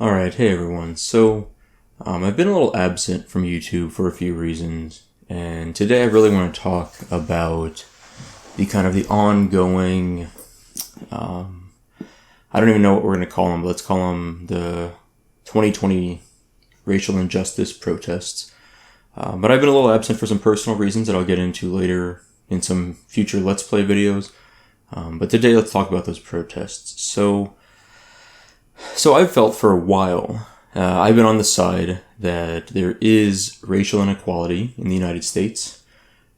Alright, hey everyone. I've been a little absent from YouTube for a few reasons, and today I really want to talk about the ongoing, I don't even know what we're going to call them, but let's call them the 2020 racial injustice protests. But I've been a little absent for some personal reasons that I'll get into later in some future Let's Play videos. But today let's talk about those protests. So I've felt for a while, I've been on the side that there is racial inequality in the United States,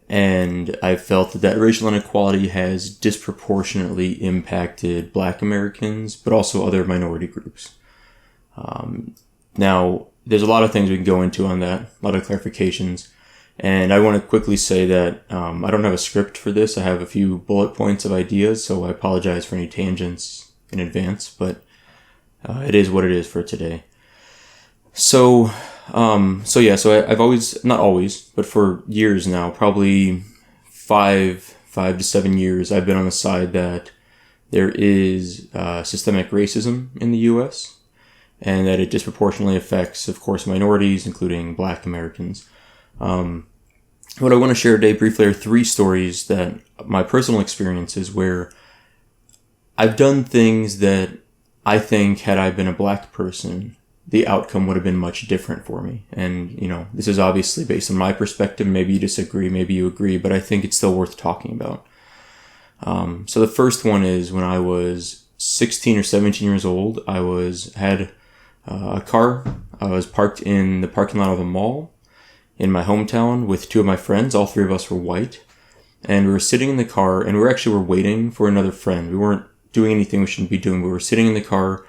and I've felt that racial inequality has disproportionately impacted Black Americans, but also other minority groups. Now, there's a lot of things we can go into on that, a lot of clarifications, and I want to quickly say that I don't have a script for this. I have a few bullet points of ideas, so I apologize for any tangents in advance, but it is what it is for today. So I've always, not always, but for years now, probably five to 7 years, I've been on the side that there is systemic racism in the U.S. and that it disproportionately affects, of course, minorities, including Black Americans. What I want to share today briefly are 3 stories that my personal experiences where I've done things that I think had I been a Black person, the outcome would have been much different for me. And, this is obviously based on my perspective. Maybe you disagree, maybe you agree, but I think it's still worth talking about. So the first one is when I was 16 or 17 years old, I had a car. I was parked in the parking lot of a mall in my hometown with 2 of my friends. All 3 of us were white. And we were sitting in the car, and we were waiting for another friend. We weren't doing anything we shouldn't be doing. We were sitting in the car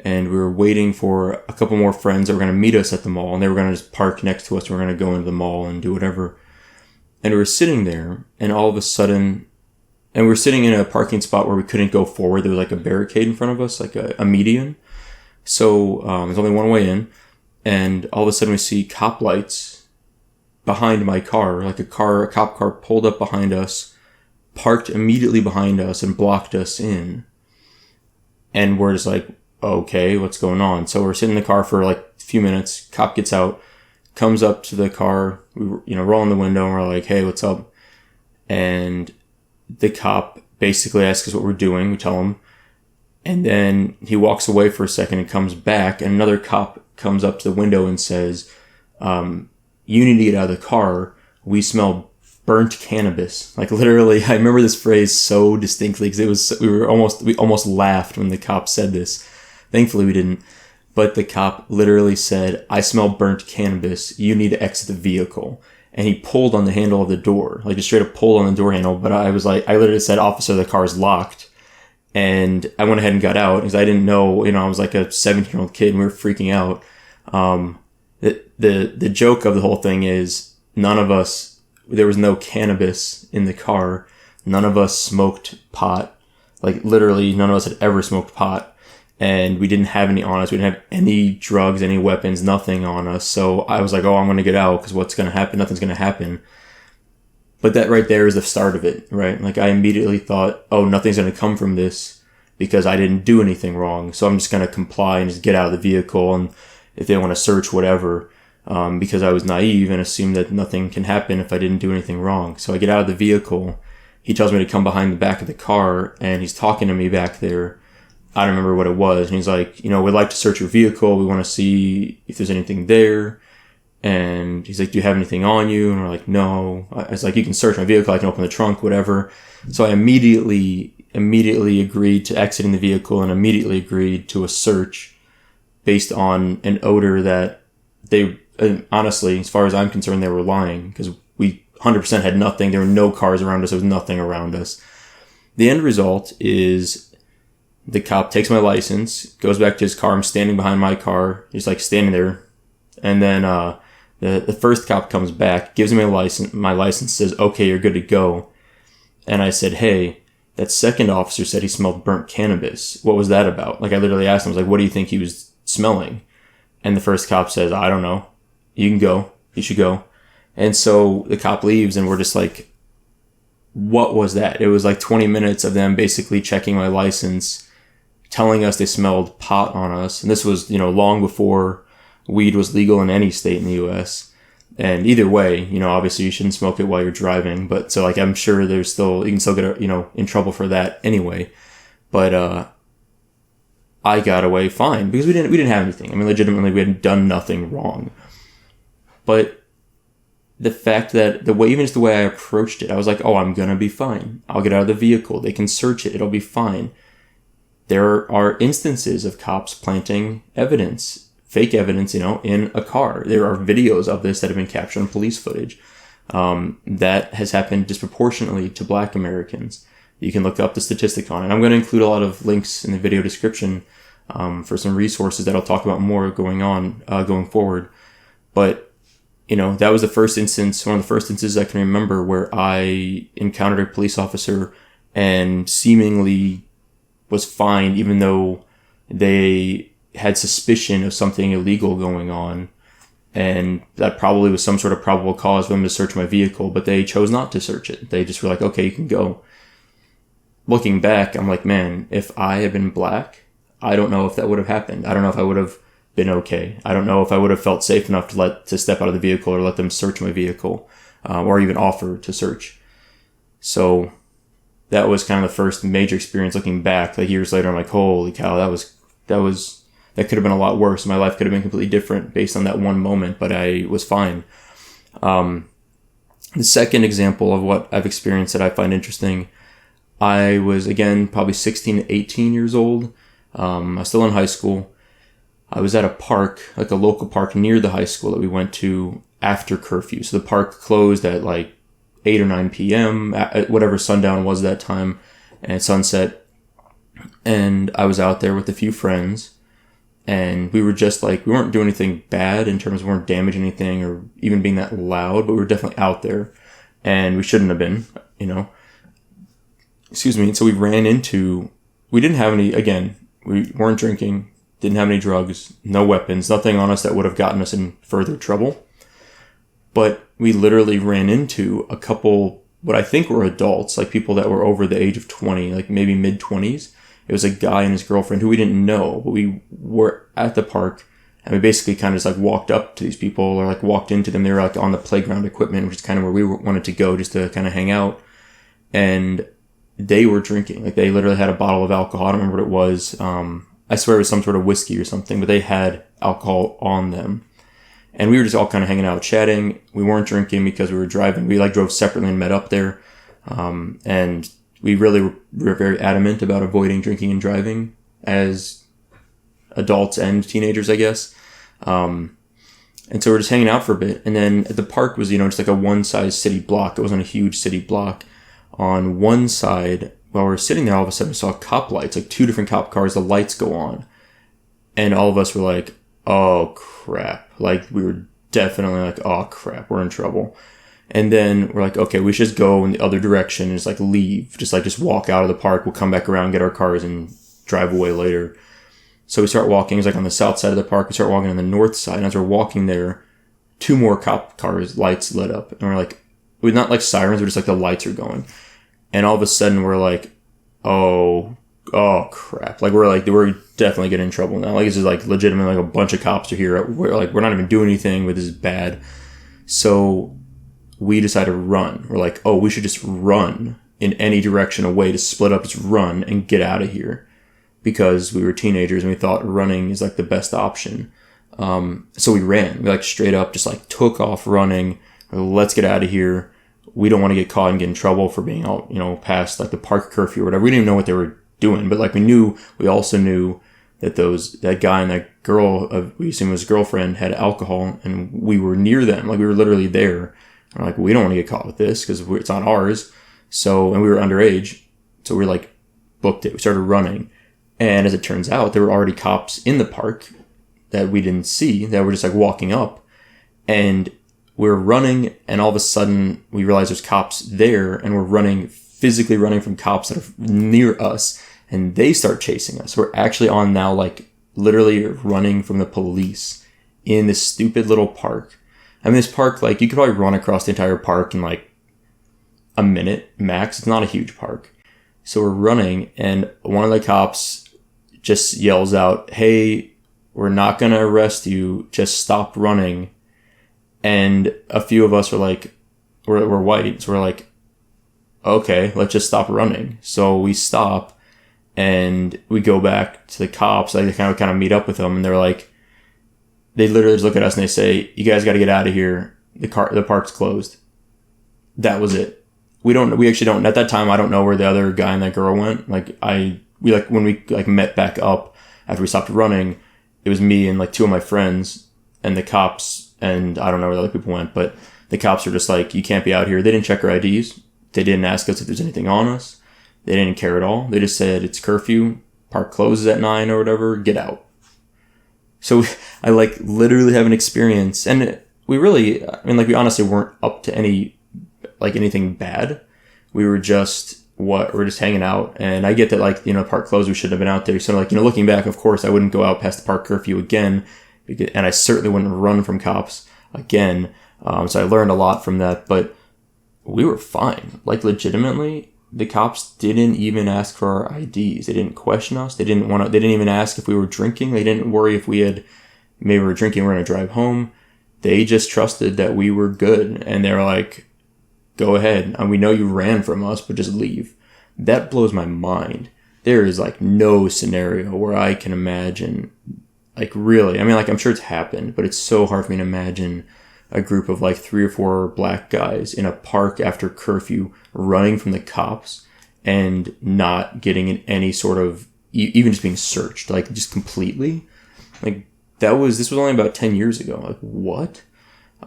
and we were waiting for a couple more friends that were going to meet us at the mall, and they were going to just park next to us. We were going to go into the mall and do whatever. And we were sitting there, and all of a sudden, and we were sitting in a parking spot where we couldn't go forward. There was like a barricade in front of us, like a median. So there's only one way in, and all of a sudden we see cop lights behind my car, like a cop car pulled up behind us, parked immediately behind us and blocked us in. And we're just like, okay, what's going on? So we're sitting in the car for like a few minutes. Cop gets out, comes up to the car. We roll in the window and we're like, hey, what's up? And the cop basically asks us what we're doing. We tell him. And then he walks away for a second and comes back. And another cop comes up to the window and says, you need to get out of the car. We smell burnt cannabis. Like literally, I remember this phrase so distinctly because we almost laughed when the cop said this. Thankfully we didn't. But the cop literally said, I smell burnt cannabis. You need to exit the vehicle. And he pulled on the handle of the door, like just straight up pulled on the door handle. But I literally said, officer, the car's locked. And I went ahead and got out because I didn't know, I was like a 17-year-old kid and we were freaking out. The joke of the whole thing is there was no cannabis in the car. None of us smoked pot. Like literally none of us had ever smoked pot. And we didn't have any on us. We didn't have any drugs, any weapons, nothing on us. So I was like, oh, I'm going to get out because what's going to happen? Nothing's going to happen. But that right there is the start of it, right? Like I immediately thought, oh, nothing's going to come from this because I didn't do anything wrong. So I'm just going to comply and just get out of the vehicle. And if they want to search, whatever. Because I was naive and assumed that nothing can happen if I didn't do anything wrong. So I get out of the vehicle. He tells me to come behind the back of the car, and he's talking to me back there. I don't remember what it was. And he's like, we'd like to search your vehicle. We want to see if there's anything there. And he's like, do you have anything on you? And we're like, no. I was like, you can search my vehicle. I can open the trunk, whatever. So I immediately agreed to exiting the vehicle and immediately agreed to a search based on an odor that honestly, as far as I'm concerned, they were lying because we 100% had nothing. There were no cars around us. There was nothing around us. The end result is the cop takes my license, goes back to his car. I'm standing behind my car, just like standing there. And then the first cop comes back, gives me my license, says, okay, you're good to go. And I said, hey, that second officer said he smelled burnt cannabis. What was that about? Like I literally asked him, I was like, what do you think he was smelling? And the first cop says, I don't know. You can go. You should go. And so the cop leaves and we're just like, what was that? It was like 20 minutes of them basically checking my license, telling us they smelled pot on us. And this was, long before weed was legal in any state in the U.S. And either way, obviously you shouldn't smoke it while you're driving. But so I'm sure you can still get, in trouble for that anyway. But, I got away fine because we didn't have anything. I mean, legitimately, we hadn't done nothing wrong. But the fact that even just the way I approached it, I was like, oh, I'm going to be fine. I'll get out of the vehicle. They can search it. It'll be fine. There are instances of cops planting evidence, fake evidence, in a car. There are videos of this that have been captured on police footage. That has happened disproportionately to Black Americans. You can look up the statistics on it. I'm going to include a lot of links in the video description for some resources that I'll talk about more going forward. But, that was one of the first instances I can remember where I encountered a police officer and seemingly was fine, even though they had suspicion of something illegal going on. And that probably was some sort of probable cause for them to search my vehicle, but they chose not to search it. They just were like, okay, you can go. Looking back, I'm like, man, if I had been Black, I don't know if that would have happened. I don't know if I would have been okay. I don't know if I would have felt safe enough to step out of the vehicle or let them search my vehicle, or even offer to search. So that was kind of the first major experience looking back. Like years later, I'm like, holy cow, that could have been a lot worse. My life could have been completely different based on that one moment, but I was fine. The second example of what I've experienced that I find interesting, I was, again, probably 16 to 18 years old. I was still in high school. I was at a park, like a local park near the high school that we went to after curfew. So the park closed at like 8 or 9 p.m., at whatever sundown was that time, and sunset. And I was out there with a few friends, and we were just like, we weren't doing anything bad in terms of we weren't damaging anything or even being that loud, but we were definitely out there, and we shouldn't have been, Excuse me. And so we didn't have any, again, we weren't drinking, didn't have any drugs, no weapons, nothing on us that would have gotten us in further trouble. But we literally ran into a couple, what I think were adults, like people that were over the age of 20, like maybe mid-20s. It was a guy and his girlfriend who we didn't know, but we were at the park, and we basically kind of just like walked up to these people or like walked into them. They were like on the playground equipment, which is kind of where we wanted to go just to kind of hang out. And they were drinking. Like they literally had a bottle of alcohol. I don't remember what it was. I swear it was some sort of whiskey or something, but they had alcohol on them. And we were just all kind of hanging out, chatting. We weren't drinking because we were driving. We like drove separately and met up there. And we really were very adamant about avoiding drinking and driving as adults and teenagers, I guess. And so we're just hanging out for a bit. And then the park was, just like a one-size city block. It wasn't a huge city block. On one side, while we were sitting there, all of a sudden we saw cop lights, like 2 different cop cars, the lights go on. And all of us were like, oh crap. Like we were definitely like, oh crap, we're in trouble. And then we're like, okay, we should just go in the other direction and just like leave. Just walk out of the park. We'll come back around, get our cars and drive away later. So we start walking. It's like on the south side of the park. We start walking on the north side. And as we're walking there, 2 more cop cars, lights lit up. And we're like, we're not like sirens, we're just like the lights are going. And all of a sudden we're like, oh crap. Like we're definitely getting in trouble now. Like this is like legitimately like a bunch of cops are here. We're not even doing anything, but this is bad. So we decided to run. We're like, oh, we should just run in any direction away, to split up, just run and get out of here. Because we were teenagers and we thought running is like the best option. So we ran. We like straight up just like took off running. Let's get out of here. We don't want to get caught and get in trouble for being out, past like the park curfew or whatever. We didn't even know what they were doing, but like we also knew that that guy and that girl, we assume his girlfriend, had alcohol, and we were near them. Like we were literally there. We're like, we don't want to get caught with this because it's not ours. So, and we were underage. So we like booked it. We started running. And as it turns out, there were already cops in the park that we didn't see, that were just like walking up. And we're running, and all of a sudden we realize there's cops there, and we're physically running from cops that are near us, and they start chasing us. We're actually on now, like, literally running from the police in this stupid little park. I mean, this park, like, you could probably run across the entire park in, like, a minute max. It's not a huge park. So we're running, and one of the cops just yells out, "Hey, we're not going to arrest you. Just stop running." And a few of us were like, we're white. So we're like, okay, let's just stop running. So we stop and we go back to the cops. Like, they kind of meet up with them, and they're like, they literally just look at us and they say, "You guys got to get out of here. The park's closed." That was it. We actually don't, at that time, I don't know where the other guy and that girl went. When we met back up after we stopped running, it was me and like two of my friends and the cops, and I don't know where the other people went, but the cops were just like, "You can't be out here." They didn't check our IDs. They didn't ask us if there's anything on us. They didn't care at all. They just said, "It's curfew. Park closes at 9 or whatever. Get out." So I like literally have an experience, and we honestly weren't up to anything bad. We were just hanging out, and I get that park closed, we shouldn't have been out there. So looking back, of course I wouldn't go out past the park curfew again, and I certainly wouldn't run from cops again. So I learned a lot from that, but we were fine. Like, legitimately, the cops didn't even ask for our IDs. They didn't question us. They didn't even ask if we were drinking. They didn't worry if maybe we were drinking, we're going to drive home. They just trusted that we were good. And they were like, "Go ahead. And we know you ran from us, but just leave." That blows my mind. There is no scenario where I can imagine, really. I'm sure it's happened, but it's so hard for me to imagine a group of 3 or 4 black guys in a park after curfew running from the cops and not getting in any sort of, even just being searched, just completely. This was only about 10 years ago. What?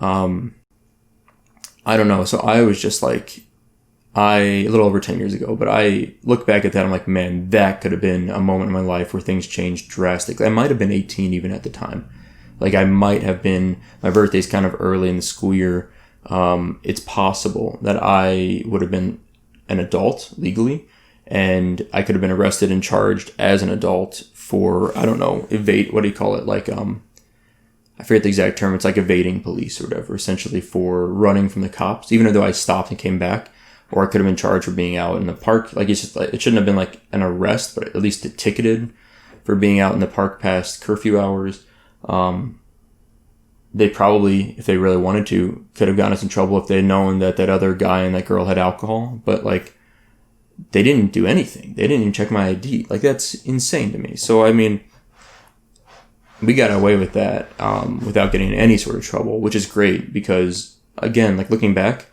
I don't know. So I was just a little over 10 years ago, but I look back at that, I'm like, man, that could have been a moment in my life where things changed drastically. I might have been 18 even at the time. I might have been, my birthday's kind of early in the school year. It's possible that I would have been an adult legally, and I could have been arrested and charged as an adult for, I don't know, what do you call it? I forget the exact term. It's evading police or whatever, essentially, for running from the cops, even though I stopped and came back. Or I could have been charged for being out in the park. It shouldn't have been an arrest, but at least ticketed for being out in the park past curfew hours. They probably, if they really wanted to, could have gotten us in trouble if they'd known that other guy and that girl had alcohol. But they didn't do anything. They didn't even check my ID. That's insane to me. So we got away with that without getting in any sort of trouble, which is great because, again, looking back,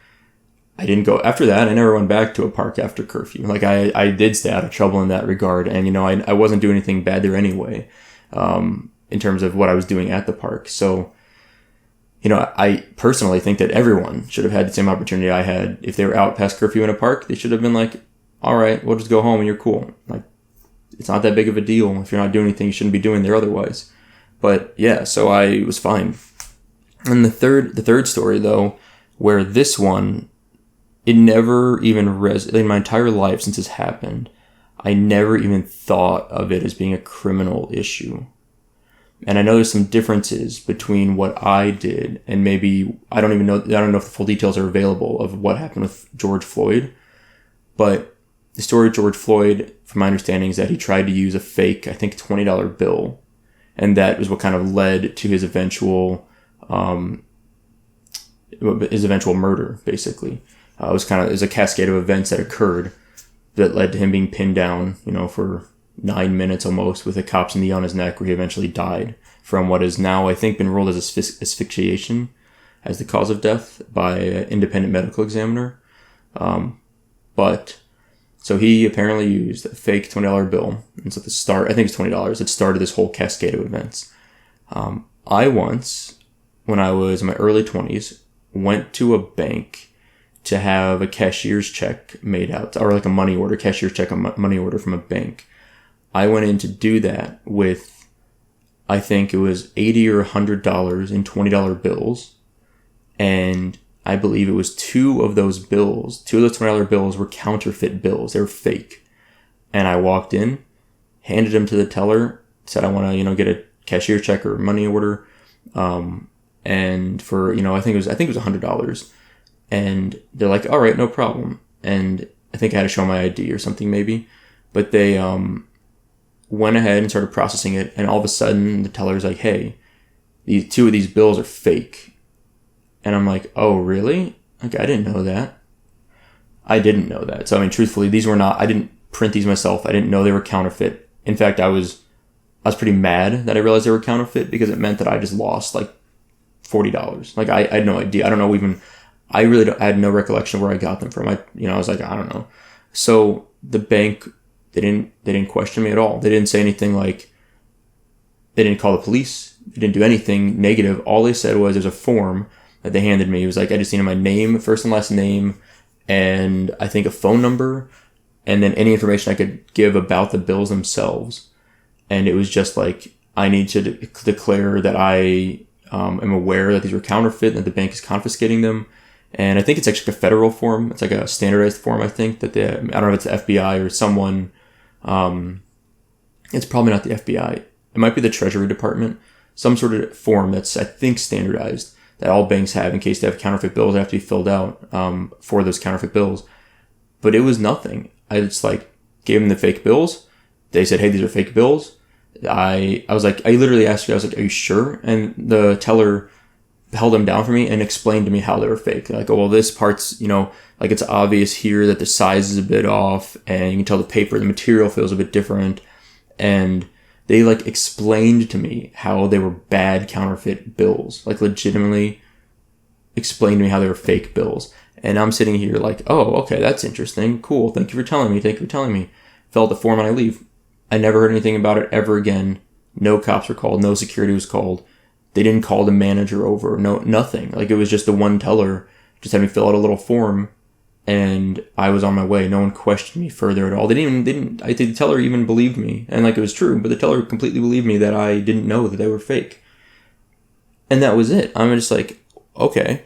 I didn't go after that. I never went back to a park after curfew. I did stay out of trouble in that regard, and I wasn't doing anything bad there anyway, in terms of what I was doing at the park. So, I personally think that everyone should have had the same opportunity I had. If they were out past curfew in a park, they should have been "All right, we'll just go home and you're cool." It's not that big of a deal. If you're not doing anything you shouldn't be doing there otherwise. But yeah, so I was fine. And the third story though, where this one, it never even in my entire life since this happened, I never even thought of it as being a criminal issue. And I know there's some differences between what I did and maybe, I don't know if the full details are available of what happened with George Floyd, but the story of George Floyd, from my understanding, is that he tried to use a fake, I think, $20 bill. And that was what kind of led to his eventual murder, basically. It was a cascade of events that occurred that led to him being pinned down, for 9 minutes almost, with a cop's knee on his neck, where he eventually died from what is now, I think, been ruled as asphyxiation as the cause of death by an independent medical examiner. So he apparently used a fake $20 bill. And so I think it's $20, it started this whole cascade of events. I once, when I was in my early 20s, went to a bank to have a cashier's check made out, or a money order, money order from a bank. I went in to do that with, I think it was $80 or $100 in $20 bills. And I believe it was two of those $20 bills were counterfeit bills. They were fake. And I walked in, handed them to the teller, said I want to, get a cashier check or money order. And for, I think it was $100. And they're like, "All right, no problem." And I think I had to show my ID or something maybe. But they went ahead and started processing it, and all of a sudden the teller's like, hey, these 2 of these bills are fake. And I'm like, oh, really? Like, I didn't know that. I didn't know that. So, I mean, truthfully, these were not, I didn't print these myself. I didn't know they were counterfeit. In fact, I was pretty mad that I realized they were counterfeit, because it meant that I just lost like $40. Like, I had no idea. I don't know even, I had no recollection of where I got them from. I was like, I don't know. So the bank, they didn't question me at all. They didn't say anything like, they didn't call the police. They didn't do anything negative. All they said was, there's a form that they handed me. It was like, I just needed my name, first and last name, and I think a phone number, and then any information I could give about the bills themselves. And it was just like, I need to declare that I am aware that these were counterfeit and that the bank is confiscating them. And I think it's actually a federal form. It's like a standardized form, I think, that I don't know if it's the FBI or someone. It's probably not the FBI. It might be the Treasury Department. Some sort of form that's, I think, standardized, that all banks have in case they have counterfeit bills that have to be filled out for those counterfeit bills. But it was nothing. I just like gave them the fake bills. They said, hey, these are fake bills. I was like, I literally asked you, I was like, are you sure? And the teller held them down for me and explained to me how they were fake. They're like, oh, well, this part's, like it's obvious here that the size is a bit off, and you can tell the material feels a bit different. And they like explained to me how they were bad counterfeit bills, like legitimately explained to me how they were fake bills. And I'm sitting here like, oh, okay, that's interesting. Cool. Thank you for telling me. Fill out the form and I leave. I never heard anything about it ever again. No cops were called. No security was called. They didn't call the manager over. No, nothing. Like, it was just the one teller just had me fill out a little form, and I was on my way. No one questioned me further at all. I think the teller even believed me. And like, it was true, but the teller completely believed me that I didn't know that they were fake. And that was it. I'm just like, okay.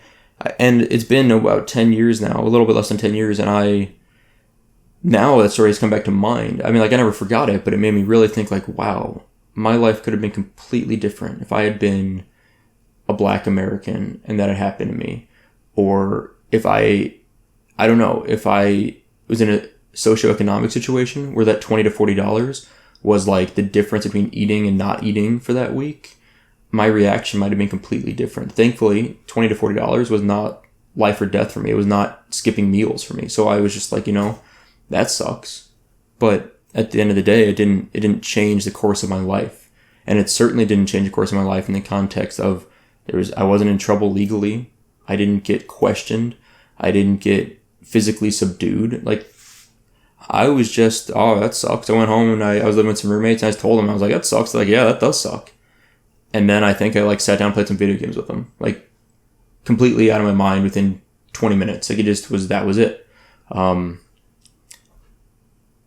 And it's been about 10 years now, a little bit less than 10 years. And now that story has come back to mind. I mean, like, I never forgot it, but it made me really think like, wow, my life could have been completely different if I had been a Black American and that had happened to me. Or if I don't know, if I was in a socioeconomic situation where that $20 to $40 was like the difference between eating and not eating for that week, my reaction might have been completely different. Thankfully, $20 to $40 was not life or death for me. It was not skipping meals for me. So I was just like, that sucks. But at the end of the day, it didn't change the course of my life. And it certainly didn't change the course of my life in the context of I wasn't in trouble legally. I didn't get questioned. I didn't get physically subdued. Like, I was just, oh, that sucks. I went home and I was living with some roommates, and I told them, I was like, that sucks. They're like, yeah, that does suck. And then I think I like sat down and played some video games with them, like completely out of my mind within 20 minutes. Like, that was it. And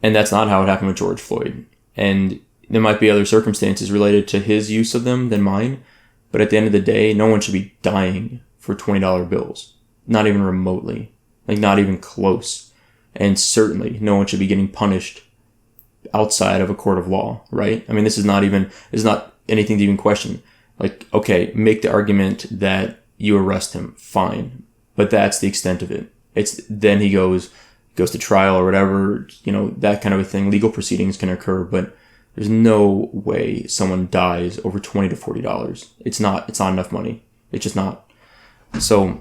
that's not how it happened with George Floyd. And there might be other circumstances related to his use of them than mine. But at the end of the day, no one should be dying for $20 bills. Not even remotely. Like, not even close. And certainly no one should be getting punished outside of a court of law, right? I mean, this is not anything to even question. Like, okay, make the argument that you arrest him, fine. But that's the extent of it. Then he goes to trial or whatever, that kind of a thing. Legal proceedings can occur, but there's no way someone dies over $20 to $40. It's not enough money. It's just not. So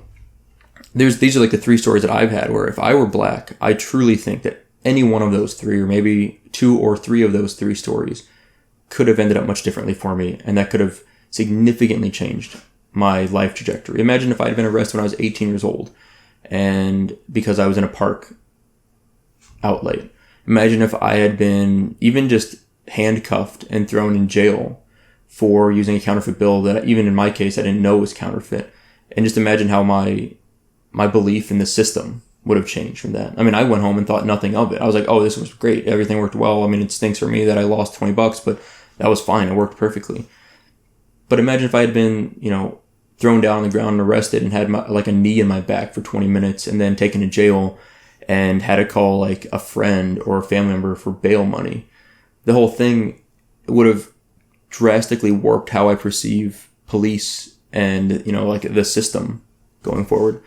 these are like the 3 stories that I've had where if I were Black, I truly think that any one of those 3, or maybe 2 or 3 of those 3 stories, could have ended up much differently for me, and that could have significantly changed my life trajectory. Imagine if I had been arrested when I was 18 years old, and because I was in a park out late. Imagine if I had been even just handcuffed and thrown in jail for using a counterfeit bill that, even in my case, I didn't know was counterfeit. And just imagine how my belief in the system would have changed from that. I mean, I went home and thought nothing of it. I was like, oh, this was great. Everything worked well. I mean, it stinks for me that I lost $20, but that was fine. It worked perfectly. But imagine if I had been, thrown down on the ground and arrested and had a knee in my back for 20 minutes and then taken to jail and had to call like a friend or a family member for bail money. The whole thing would have drastically warped how I perceive police and, like the system going forward.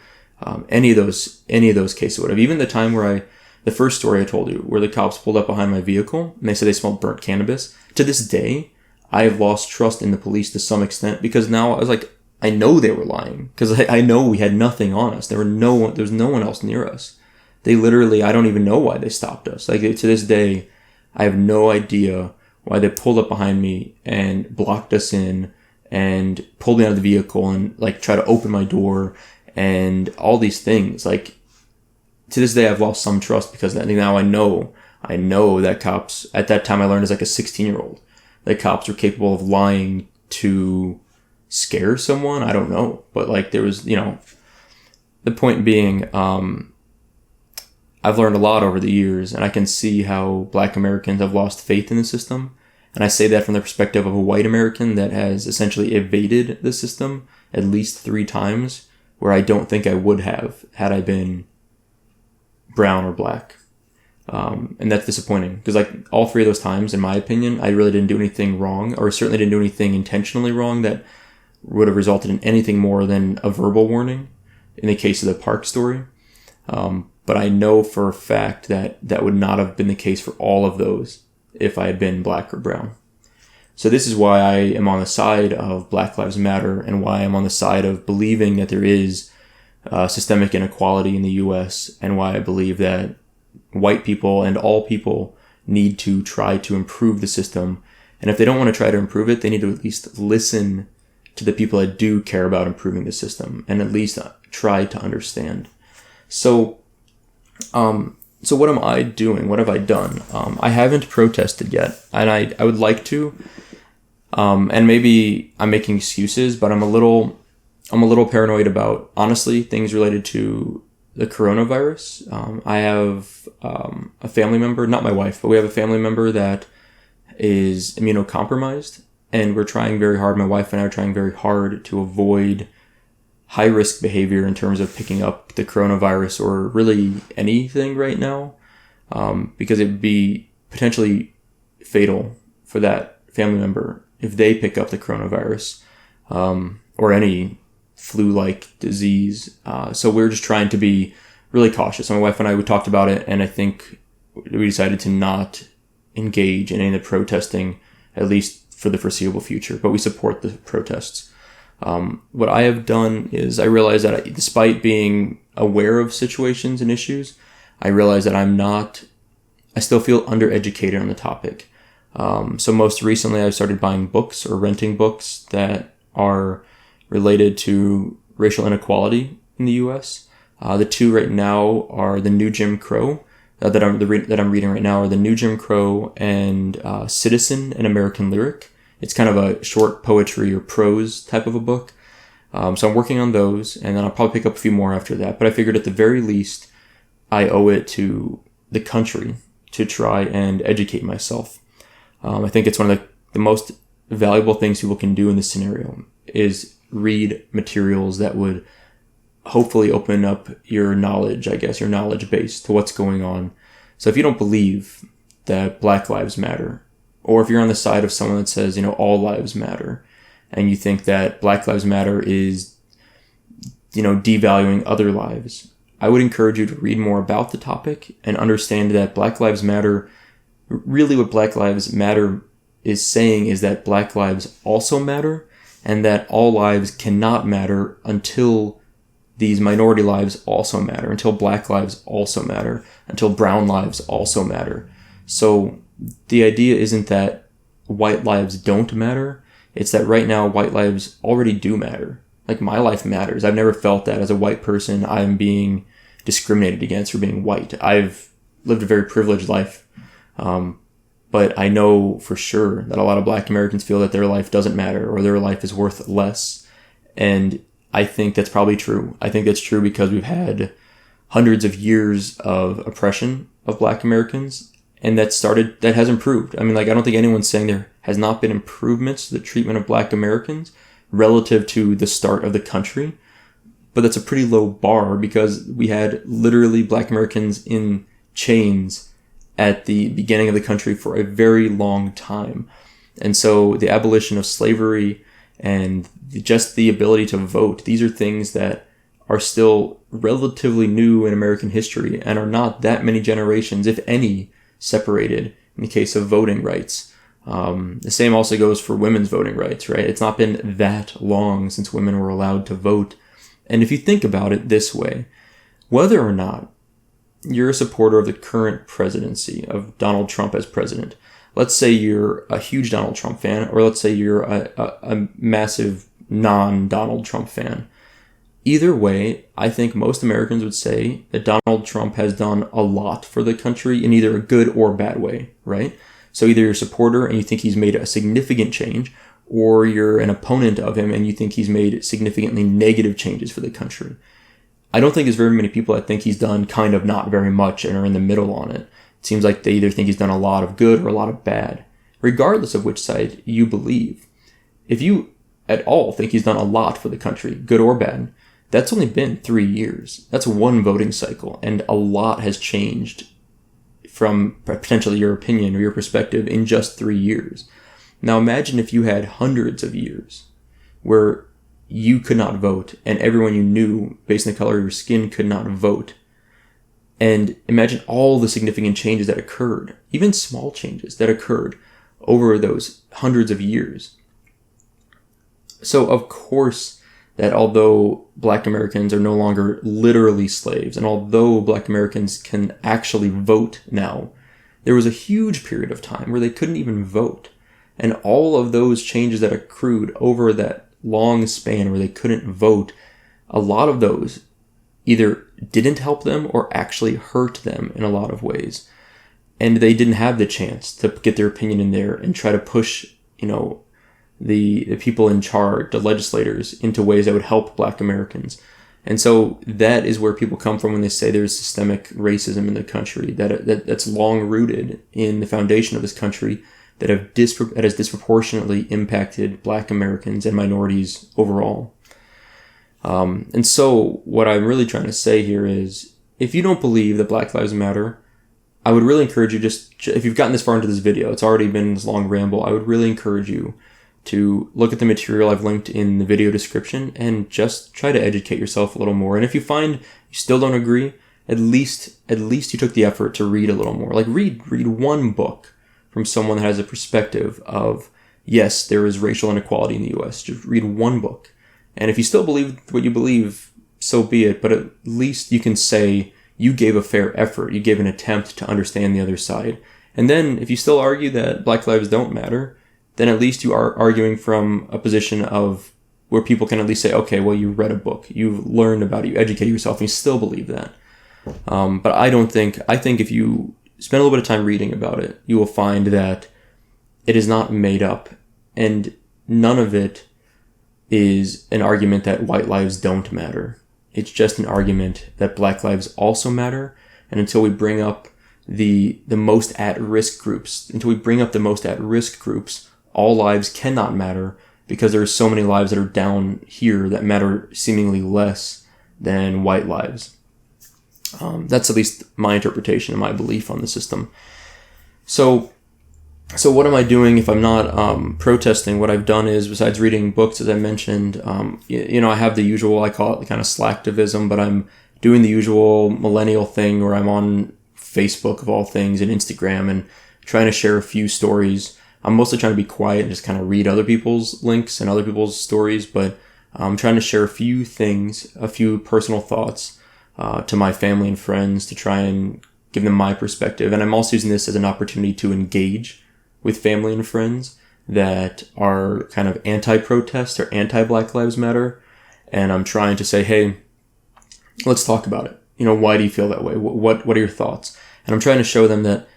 Any of those cases would have. Even the time where The first story I told you, where the cops pulled up behind my vehicle and they said they smelled burnt cannabis. To this day, I have lost trust in the police to some extent, because now I was like, I know they were lying, because I know we had nothing on us. There was no one else near us. They literally, I don't even know why they stopped us. Like, to this day, I have no idea why they pulled up behind me and blocked us in and pulled me out of the vehicle and like try to open my door and all these things. Like, to this day, I've lost some trust because now I know that cops, at that time I learned as like a 16-year-old, that cops were capable of lying to scare someone. I don't know. But like, there was, the point being, I've learned a lot over the years, and I can see how Black Americans have lost faith in the system. And I say that from the perspective of a white American that has essentially evaded the system at least 3 times, where I don't think I would have had I been brown or black. And that's disappointing, because like all 3 of those times, in my opinion, I really didn't do anything wrong, or certainly didn't do anything intentionally wrong that would have resulted in anything more than a verbal warning in the case of the park story. But I know for a fact that that would not have been the case for all of those if I had been black or brown. So this is why I am on the side of Black Lives Matter, and why I'm on the side of believing that there is systemic inequality in the U.S., and why I believe that white people and all people need to try to improve the system. And if they don't want to try to improve it, they need to at least listen to the people that do care about improving the system, and at least try to understand. So what am I doing? What have I done? I haven't protested yet, and I would like to. And maybe I'm making excuses, but I'm a little paranoid about, honestly, things related to the coronavirus. I have a family member, not my wife, but we have a family member that is immunocompromised, and we're trying very hard. My wife and I are trying very hard to avoid high-risk behavior in terms of picking up the coronavirus, or really anything right now, because it would be potentially fatal for that family member if they pick up the coronavirus, or any flu-like disease. So we're just trying to be really cautious. My wife and I, we talked about it, and I think we decided to not engage in any of the protesting, at least for the foreseeable future, but we support the protests. What I have done is I realize that despite being aware of situations and issues, I realize that I still feel undereducated on the topic. So most recently I've started buying books or renting books that are related to racial inequality in the U.S. The 2 right now are The New Jim Crow, that I'm reading right now, are The New Jim Crow and Citizen, an American Lyric. It's kind of a short poetry or prose type of a book. So I'm working on those, and then I'll probably pick up a few more after that. But I figured at the very least, I owe it to the country to try and educate myself. I think it's one of the most valuable things people can do in this scenario is read materials that would hopefully open up your knowledge, your knowledge base to what's going on. So if you don't believe that Black Lives Matter, or if you're on the side of someone that says, all lives matter, and you think that Black Lives Matter is, devaluing other lives, I would encourage you to read more about the topic and understand that Black Lives Matter, really what Black Lives Matter is saying is that Black lives also matter, and that all lives cannot matter until these minority lives also matter, until Black lives also matter, until brown lives also matter. So the idea isn't that white lives don't matter. It's that right now white lives already do matter. Like, my life matters. I've never felt that as a white person I'm being discriminated against for being white. I've lived a very privileged life. But I know for sure that a lot of Black Americans feel that their life doesn't matter, or their life is worth less. And I think that's probably true. I think that's true because we've had hundreds of years of oppression of Black Americans, and that has improved. I don't think anyone's saying there has not been improvements to the treatment of Black Americans relative to the start of the country. But that's a pretty low bar, because we had literally Black Americans in chains at the beginning of the country for a very long time. And so the abolition of slavery and just the ability to vote, these are things that are still relatively new in American history and are not that many generations, if any, separated in the case of voting rights. The same also goes for women's voting rights, right? It's not been that long since women were allowed to vote. And if you think about it this way, whether or not you're a supporter of the current presidency of Donald Trump as president, let's say you're a huge Donald Trump fan, or let's say you're a massive non-Donald Trump fan. Either way, I think most Americans would say that Donald Trump has done a lot for the country in either a good or bad way, right? So either you're a supporter and you think he's made a significant change, or you're an opponent of him and you think he's made significantly negative changes for the country. I don't think there's very many people that think he's done kind of not very much and are in the middle on it. It seems like they either think he's done a lot of good or a lot of bad, regardless of which side you believe. If you at all think he's done a lot for the country, good or bad, that's only been 3 years. That's one voting cycle, and a lot has changed from potentially your opinion or your perspective in just 3 years. Now imagine if you had hundreds of years where you could not vote and everyone you knew based on the color of your skin could not vote. And imagine all the significant changes that occurred, even small changes that occurred over those hundreds of years. So of course that although Black Americans are no longer literally slaves, and although Black Americans can actually vote now, there was a huge period of time where they couldn't even vote. And all of those changes that accrued over that long span where they couldn't vote, a lot of those either didn't help them or actually hurt them in a lot of ways. And they didn't have the chance to get their opinion in there and try to push, the people in charge, the legislators, into ways that would help Black Americans. And so that is where people come from when they say there's systemic racism in the country, that's long rooted in the foundation of this country, that has disproportionately impacted Black Americans and minorities overall. And so what I'm really trying to say here is, if you don't believe that Black Lives Matter, I would really encourage you, if you've gotten this far into this video, it's already been this long ramble, I would really encourage you to look at the material I've linked in the video description and just try to educate yourself a little more. And if you find you still don't agree, at least you took the effort to read a little more. Like read one book from someone that has a perspective of, yes, there is racial inequality in the US. Just read one book. And if you still believe what you believe, so be it. But at least you can say you gave a fair effort. You gave an attempt to understand the other side. And then if you still argue that Black lives don't matter, then at least you are arguing from a position of where people can at least say, okay, well, you read a book, you've learned about it, you educated yourself, and you still believe that. But I think if you spend a little bit of time reading about it, you will find that it is not made up, and none of it is an argument that white lives don't matter. It's just an argument that Black lives also matter, and until we bring up the most at-risk groups, all lives cannot matter, because there are so many lives that are down here that matter seemingly less than white lives. That's at least my interpretation and my belief on the system. So what am I doing if I'm not protesting? What I've done is, besides reading books, as I mentioned, I have the usual, I call it the kind of slacktivism, but I'm doing the usual millennial thing where I'm on Facebook of all things and Instagram and trying to share a few stories. I'm mostly trying to be quiet and just kind of read other people's links and other people's stories, but I'm trying to share a few things, a few personal thoughts to my family and friends to try and give them my perspective. And I'm also using this as an opportunity to engage with family and friends that are kind of anti-protest or anti-Black Lives Matter. And I'm trying to say, hey, let's talk about it. Why do you feel that way? What are your thoughts? And I'm trying to show them that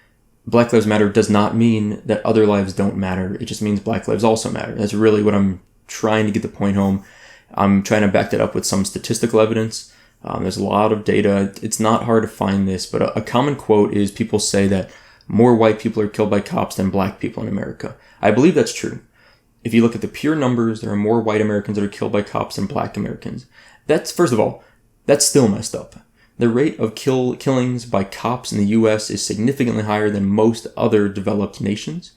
Black Lives Matter does not mean that other lives don't matter. It just means Black lives also matter. That's really what I'm trying to get the point home. I'm trying to back that up with some statistical evidence. There's a lot of data. It's not hard to find this, but a common quote is people say that more white people are killed by cops than Black people in America. I believe that's true. If you look at the pure numbers, there are more white Americans that are killed by cops than Black Americans. First of all, that's still messed up. The rate of killings by cops in the US is significantly higher than most other developed nations.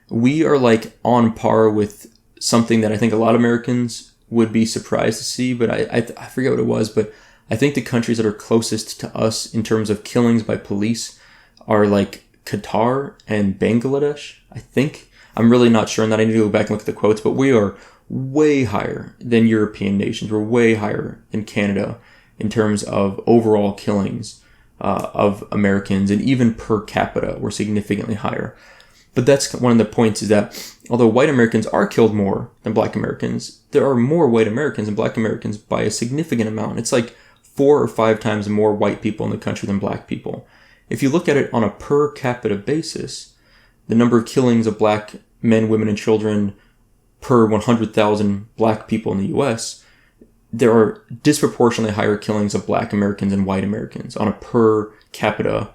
We are on par with something that I think a lot of Americans would be surprised to see, but I forget what it was, but I think the countries that are closest to us in terms of killings by police are like Qatar and Bangladesh, I think. I'm really not sure on that. I need to go back and look at the quotes, but we are way higher than European nations. We're way higher than Canada in terms of overall killings of Americans, and even per capita, we're significantly higher. But that's one of the points, is that although white Americans are killed more than black Americans, there are more white Americans than black Americans by a significant amount. It's like 4 or 5 times more white people in the country than black people. If you look at it on a per capita basis, the number of killings of black men, women, and children per 100,000 black people in the US, there are disproportionately higher killings of black Americans and white Americans on a per capita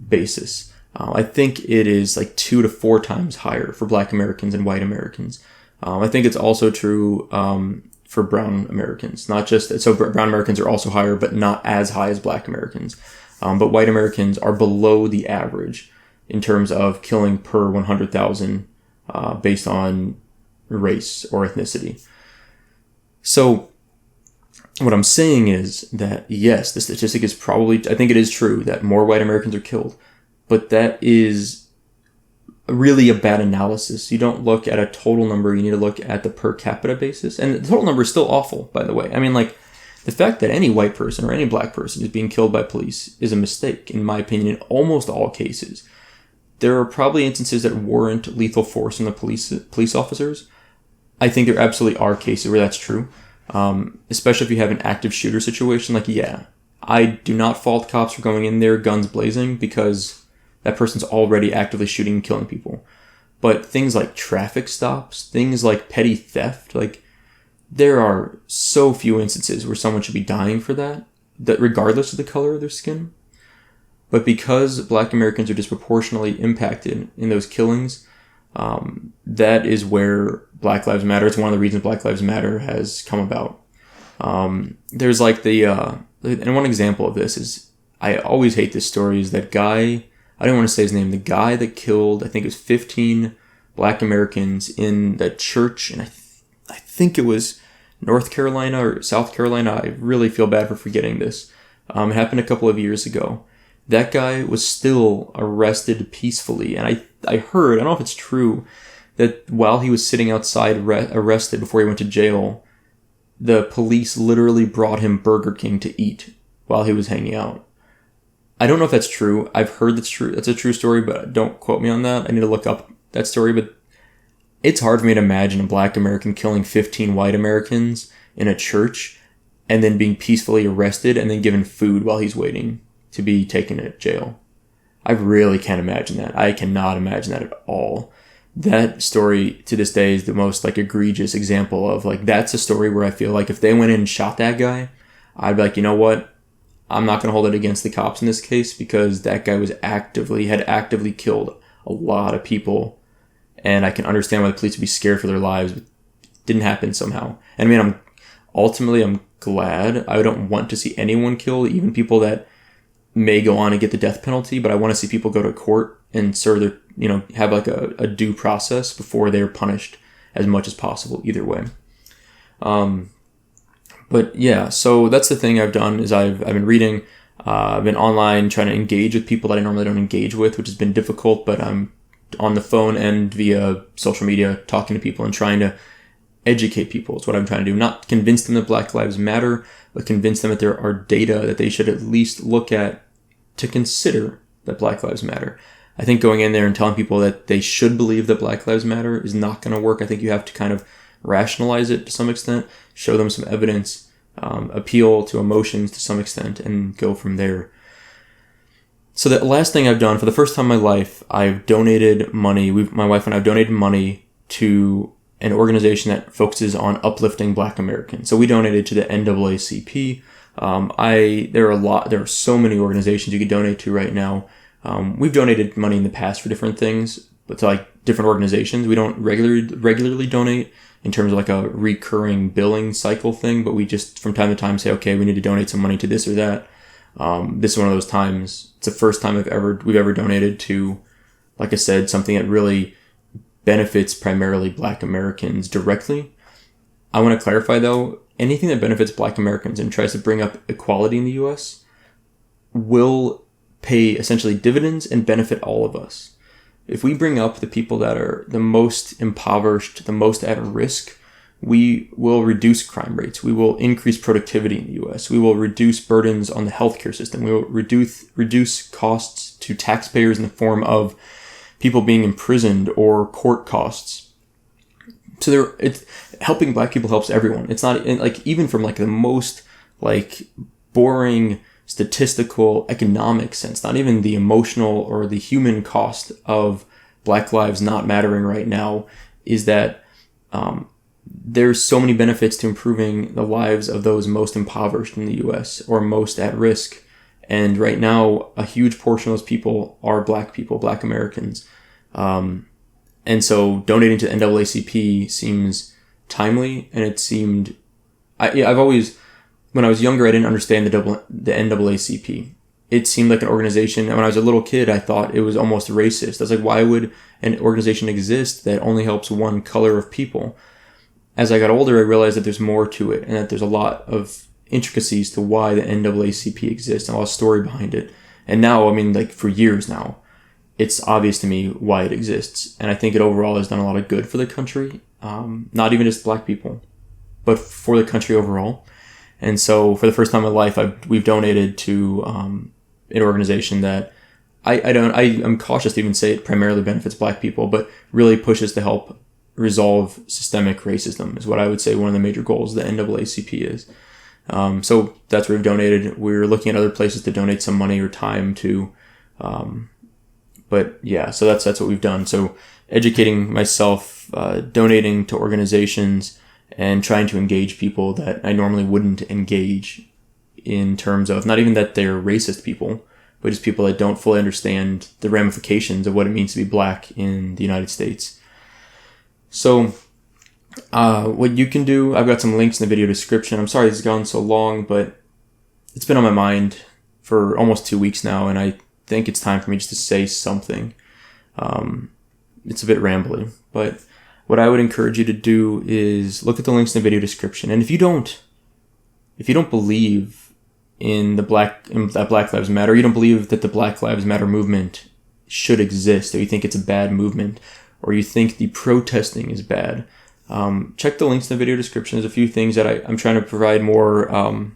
basis. I think it is like 2 to 4 times higher for black Americans and white Americans. I think it's also true for brown Americans. Not just, so brown Americans are also higher, but not as high as black Americans. But white Americans are below the average in terms of killing per 100,000 based on race or ethnicity. So what I'm saying is that, yes, the statistic is probably, I think it is true that more white Americans are killed, but that is really a bad analysis. You don't look at a total number, you need to look at the per capita basis. And the total number is still awful, by the way. I mean, like, the fact that any white person or any black person is being killed by police is a mistake, in my opinion, in almost all cases. There are probably instances that warrant lethal force in the police officers. I think there absolutely are cases where that's true, especially if you have an active shooter situation. Like, yeah, I do not fault cops for going in there guns blazing, because that person's already actively shooting and killing people. But things like traffic stops, things like petty theft, like, there are so few instances where someone should be dying for that regardless of the color of their skin. But because black Americans are disproportionately impacted in those killings, that is where Black Lives Matter, it's one of the reasons Black Lives Matter has come about. There's like and one example of this is, I always hate this story, is that guy, I don't want to say his name, the guy that killed, I think it was 15 black Americans in the church, and I think it was North Carolina or South Carolina. I really feel bad for forgetting this. It happened a couple of years ago. That guy was still arrested peacefully. And I heard, I don't know if it's true, that while he was sitting outside arrested before he went to jail, the police literally brought him Burger King to eat while he was hanging out. I don't know if that's true. I've heard that's true. That's a true story, but don't quote me on that. I need to look up that story, but it's hard for me to imagine a black American killing 15 white Americans in a church and then being peacefully arrested and then given food while he's waiting to be taken to jail. I really can't imagine that. I cannot imagine that at all. That story to this day is the most like egregious example of like, that's a story where I feel like if they went in and shot that guy, I'd be like, you know what? I'm not going to hold it against the cops in this case, because that guy had actively killed a lot of people. And I can understand why the police would be scared for their lives, but it didn't happen somehow. And I mean, I'm glad. I don't want to see anyone killed, even people that may go on and get the death penalty, but I want to see people go to court and serve their, have like a due process before they're punished as much as possible, either way. But yeah, so that's the thing I've done, is I've been reading, I've been online trying to engage with people that I normally don't engage with, which has been difficult, but I'm on the phone and via social media talking to people and trying to educate people is what I'm trying to do. Not convince them that Black Lives Matter, but convince them that there are data that they should at least look at to consider that Black Lives Matter. I think going in there and telling people that they should believe that Black Lives Matter is not going to work. I think you have to kind of rationalize it to some extent, show them some evidence, appeal to emotions to some extent, and go from there. So the last thing I've done, for the first time in my life, I've donated money. My wife and I have donated money to an organization that focuses on uplifting Black Americans. So we donated to the NAACP. There are so many organizations you could donate to right now. We've donated money in the past for different things, but to like different organizations. We don't regularly donate in terms of like a recurring billing cycle thing, but we just from time to time say, okay, we need to donate some money to this or that. This is one of those times. It's the first time we've ever donated to, like I said, something that really benefits primarily Black Americans directly. I want to clarify though, anything that benefits Black Americans and tries to bring up equality in the US will pay essentially dividends and benefit all of us. If we bring up the people that are the most impoverished, the most at risk, we will reduce crime rates. We will increase productivity in the US. We will reduce burdens on the healthcare system. We will reduce costs to taxpayers in the form of people being imprisoned or court costs. So it's helping Black people helps everyone. It's not like even from like the most like boring statistical economic sense, not even the emotional or the human cost of Black lives not mattering right now, is that there's so many benefits to improving the lives of those most impoverished in the US or most at risk. And right now, a huge portion of those people are Black people, Black Americans. And so donating to the NAACP seems timely, and it seemed, I've always, when I was younger, I didn't understand the NAACP. It seemed like an organization, and when I was a little kid, I thought it was almost racist. I was like, why would an organization exist that only helps one color of people? As I got older, I realized that there's more to it, and that there's a lot of intricacies to why the NAACP exists, and a lot of story behind it. And now, I mean, like for years now, it's obvious to me why it exists. And I think it overall has done a lot of good for the country, not even just Black people, but for the country overall. And so for the first time in my life, we've donated to an organization that I'm cautious to even say it primarily benefits Black people, but really pushes to help resolve systemic racism is what I would say one of the major goals of the NAACP is. So that's where we've donated. We're looking at other places to donate some money or time to, but yeah, so that's what we've done. So educating myself, donating to organizations, and trying to engage people that I normally wouldn't engage in terms of not even that they're racist people, but just people that don't fully understand the ramifications of what it means to be Black in the United States. So what you can do, I've got some links in the video description. I'm sorry this has gone so long, but it's been on my mind for almost 2 weeks now, and I think it's time for me just to say something. It's a bit rambly, but what I would encourage you to do is look at the links in the video description. And if you don't believe in that Black Lives Matter, you don't believe that the Black Lives Matter movement should exist, or you think it's a bad movement, or you think the protesting is bad, check the links in the video description. There's a few things that I'm trying to provide more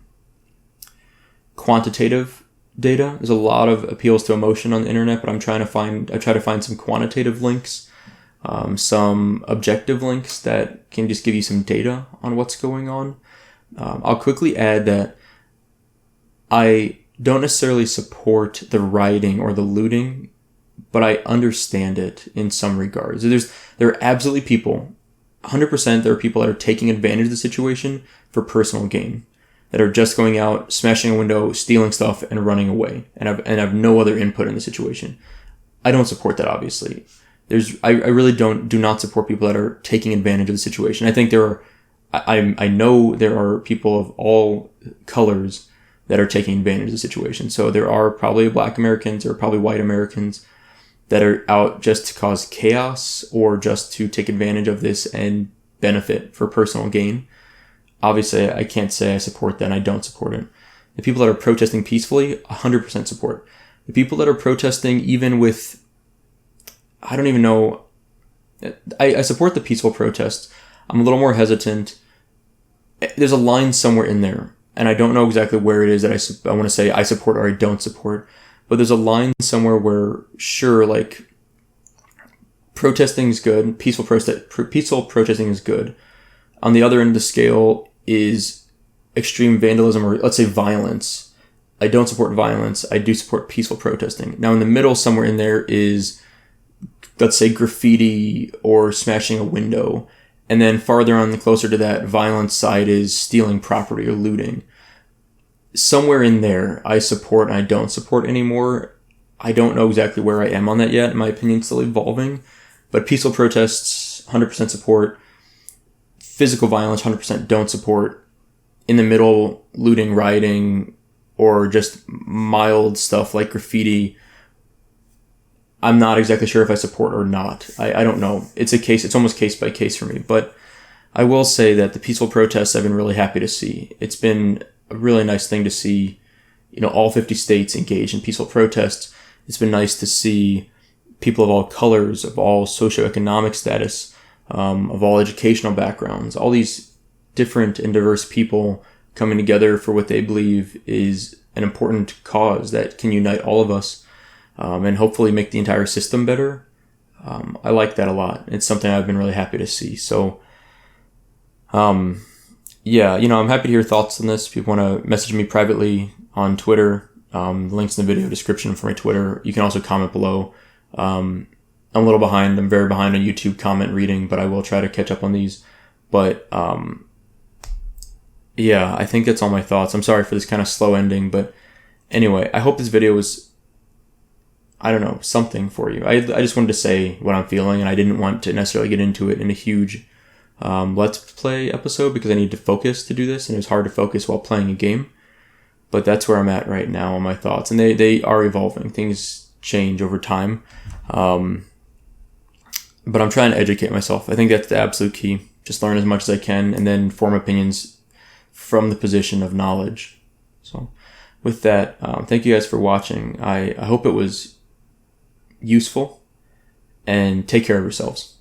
quantitative data. There's a lot of appeals to emotion on the internet, but I try to find some quantitative links, some objective links that can just give you some data on what's going on. I'll quickly add that I don't necessarily support the rioting or the looting, but I understand it in some regards. There are absolutely people, 100% there are people that are taking advantage of the situation for personal gain, that are just going out, smashing a window, stealing stuff, and running away, and have no other input in the situation. I don't support that, obviously. I really do not support people that are taking advantage of the situation. I think I know there are people of all colors that are taking advantage of the situation. So there are probably Black Americans, or probably white Americans that are out just to cause chaos or just to take advantage of this and benefit for personal gain. Obviously, I can't say I support that, and I don't support it. The people that are protesting peacefully, 100% support. The people that are protesting even with, I don't even know, I support the peaceful protests. I'm a little more hesitant. There's a line somewhere in there, and I don't know exactly where it is that I want to say I support or I don't support. But there's a line somewhere where, sure, like, protesting is good, peaceful protesting is good. On the other end of the scale is extreme vandalism, or let's say violence. I don't support violence. I do support peaceful protesting. Now, in the middle, somewhere in there is, let's say, graffiti or smashing a window. And then farther on, closer to that violence side is stealing property or looting. Somewhere in there, I support and I don't support anymore. I don't know exactly where I am on that yet. My opinion's still evolving. But peaceful protests, 100% support. Physical violence, 100% don't support. In the middle, looting, rioting, or just mild stuff like graffiti, I'm not exactly sure if I support or not. I don't know. It's almost case by case for me. But I will say that the peaceful protests I've been really happy to see. It's been a really nice thing to see, all 50 states engage in peaceful protests. It's been nice to see people of all colors, of all socioeconomic status, of all educational backgrounds, all these different and diverse people coming together for what they believe is an important cause that can unite all of us, and hopefully make the entire system better. I like that a lot. It's something I've been really happy to see. So, yeah, I'm happy to hear thoughts on this. If you want to message me privately on Twitter, links in the video description for my Twitter. You can also comment below. I'm a little behind. I'm very behind on YouTube comment reading, but I will try to catch up on these. But, yeah, I think that's all my thoughts. I'm sorry for this kind of slow ending, but anyway, I hope this video was, something for you. I just wanted to say what I'm feeling, and I didn't want to necessarily get into it in a huge Let's Play episode because I need to focus to do this, and it was hard to focus while playing a game. But that's where I'm at right now on my thoughts, and they are evolving. Things change over time. But I'm trying to educate myself. I think that's the absolute key. Just learn as much as I can, and then form opinions from the position of knowledge. So with that, thank you guys for watching. I hope it was useful, and take care of yourselves.